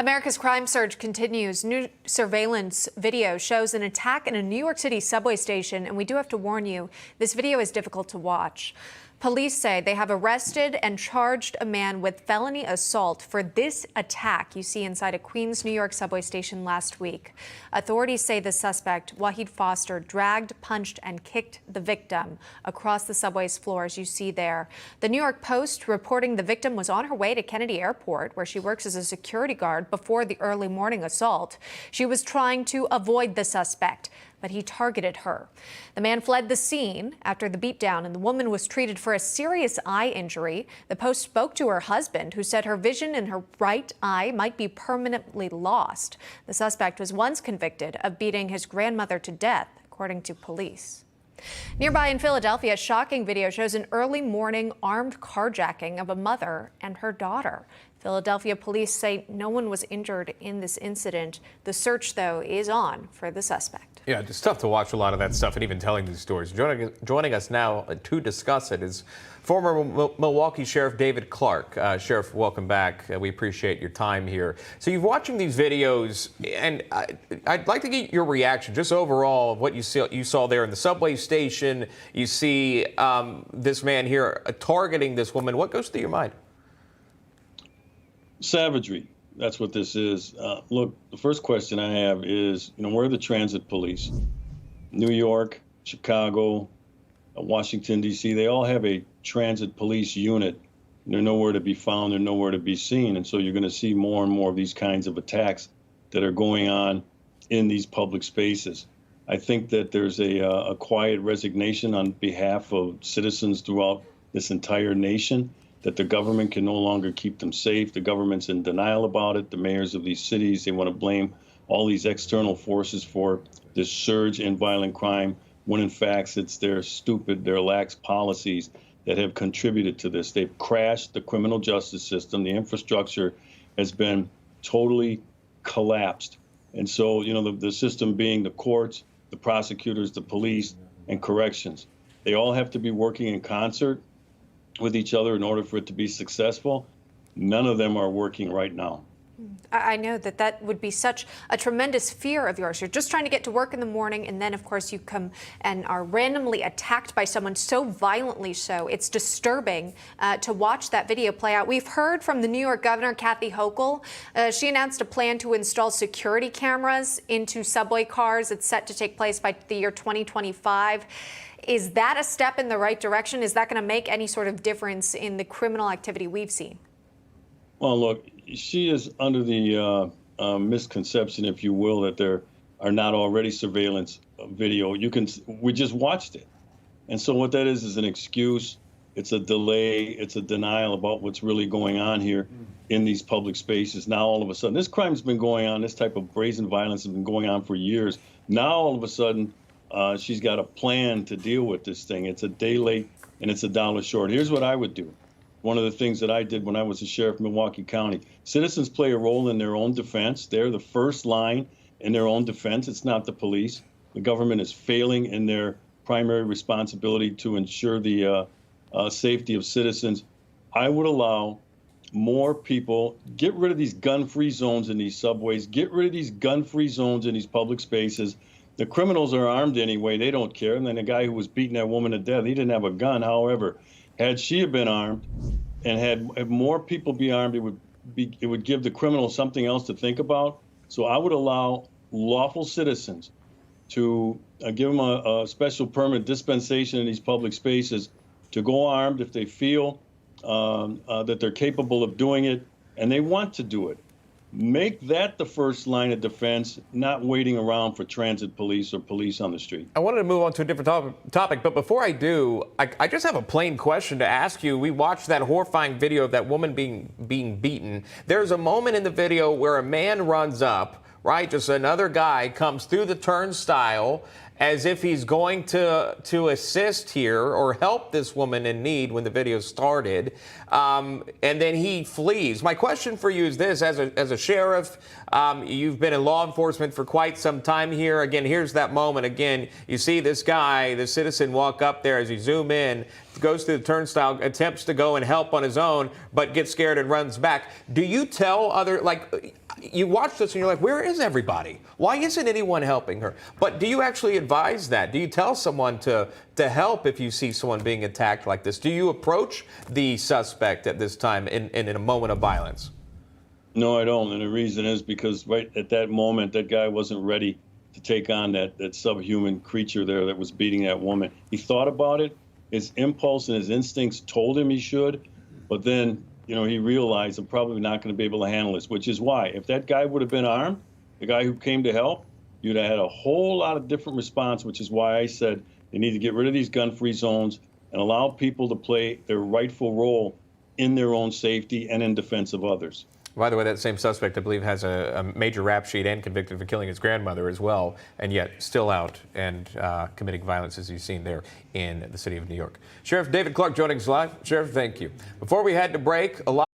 America's crime surge continues. New surveillance video shows an attack in a New York City subway station, and we do have to warn you, this video is difficult to watch. Police say they have arrested and charged a man with felony assault for this attack you see inside a Queens, New York subway station last week. Authorities say the suspect, Wahid Foster, dragged, punched, and kicked the victim across the subway's floor, as you see there. The New York Post reporting the victim was on her way to Kennedy Airport, where she works as a security guard, before the early morning assault. She was trying to avoid the suspect, but he targeted her. The man fled the scene after the beatdown, and the woman was treated for a serious eye injury. The Post spoke to her husband, who said her vision in her right eye might be permanently lost. The suspect was once convicted of beating his grandmother to death, according to police. Nearby in Philadelphia, a shocking video shows an early morning armed carjacking of a mother and her daughter. Philadelphia police say no one was injured in this incident. The search, though, is on for the suspect. Yeah, it's tough to watch a lot of that stuff and even telling these stories. Joining us now to discuss it is former Milwaukee Sheriff David Clarke. Sheriff, welcome back. We appreciate your time here. So you're watching these videos, and I'd like to get your reaction just overall of what you saw there in the subway station. You see this man here targeting this woman. What goes through your mind? Savagery. That's what this is. Look, the first question I have is, where are the transit police? New York, Chicago, Washington, D.C., they all have a transit police unit. They're nowhere to be found. They're nowhere to be seen. And so you're going to see more and more of these kinds of attacks that are going on in these public spaces. I think that there's a quiet resignation on behalf of citizens throughout this entire nation, that the government can no longer keep them safe. The government's in denial about it. The mayors of these cities, they want to blame all these external forces for this surge in violent crime, when in fact it's their lax policies that have contributed to this. They've crashed the criminal justice system. The infrastructure has been totally collapsed. And so, the system being the courts, the prosecutors, the police, and corrections, they all have to be working in concert with each other in order for it to be successful. None of them are working right now. I know that would be such a tremendous fear of yours. You're just trying to get to work in the morning, and then, of course, you come and are randomly attacked by someone so violently so. It's disturbing to watch that video play out. We've heard from the New York Governor, Kathy Hochul. She announced a plan to install security cameras into subway cars. It's set to take place by the year 2025. Is that a step in the right direction? Is that going to make any sort of difference in the criminal activity we've seen? Well, look, she is under the misconception, if you will, that there are not already surveillance video. We just watched it. And so what that is an excuse. It's a delay. It's a denial about what's really going on here in these public spaces. Now, all of a sudden, this crime's been going on. This type of brazen violence has been going on for years. Now, all of a sudden, she's got a plan to deal with this thing. It's a day late and it's a dollar short. Here's what I would do. One of the things that I did when I was a sheriff in Milwaukee County, citizens play a role in their own defense. They're the first line in their own defense. It's not the police. The government is failing in their primary responsibility to ensure the safety of citizens. I would allow more people, get rid of these gun-free zones in these subways, get rid of these gun-free zones in these public spaces. The criminals are armed anyway. They don't care. And then the guy who was beating that woman to death, he didn't have a gun. However, had she have been armed and had more people be armed, it would give the criminals something else to think about. So I would allow lawful citizens to give them a special permit dispensation in these public spaces to go armed if they feel that they're capable of doing it and they want to do it. Make that the first line of defense, not waiting around for transit police or police on the street. I wanted to move on to a different topic, but before I do, I just have a plain question to ask you. We watched that horrifying video of that woman being beaten. There's a moment in the video where a man runs up, right? Just another guy comes through the turnstile as if he's going to assist here or help this woman in need when the video started, and then he flees. My question for you is this: as a sheriff, you've been in law enforcement for quite some time here. Again, here's that moment. Again, you see this guy, the citizen, walk up there. As you zoom in, goes through the turnstile, attempts to go and help on his own, but gets scared and runs back. Do you tell other, you watch this and you're like, where is everybody? Why isn't anyone helping her? But do you actually advise that? Do you tell someone to help if you see someone being attacked like this? Do you approach the suspect at this time in a moment of violence? No, I don't. And the reason is because right at that moment, that guy wasn't ready to take on that subhuman creature there that was beating that woman. He thought about it. His impulse and his instincts told him he should, but then, he realized I'm probably not going to be able to handle this, which is why if that guy would have been armed, the guy who came to help, you'd have had a whole lot of different response, which is why I said they need to get rid of these gun-free zones and allow people to play their rightful role in their own safety and in defense of others. By the way, that same suspect, I believe, has a major rap sheet and convicted for killing his grandmother as well, and yet still out and committing violence, as you've seen there in the city of New York. Sheriff David Clarke joining us live. Sheriff, thank you. Before we head to break, a lot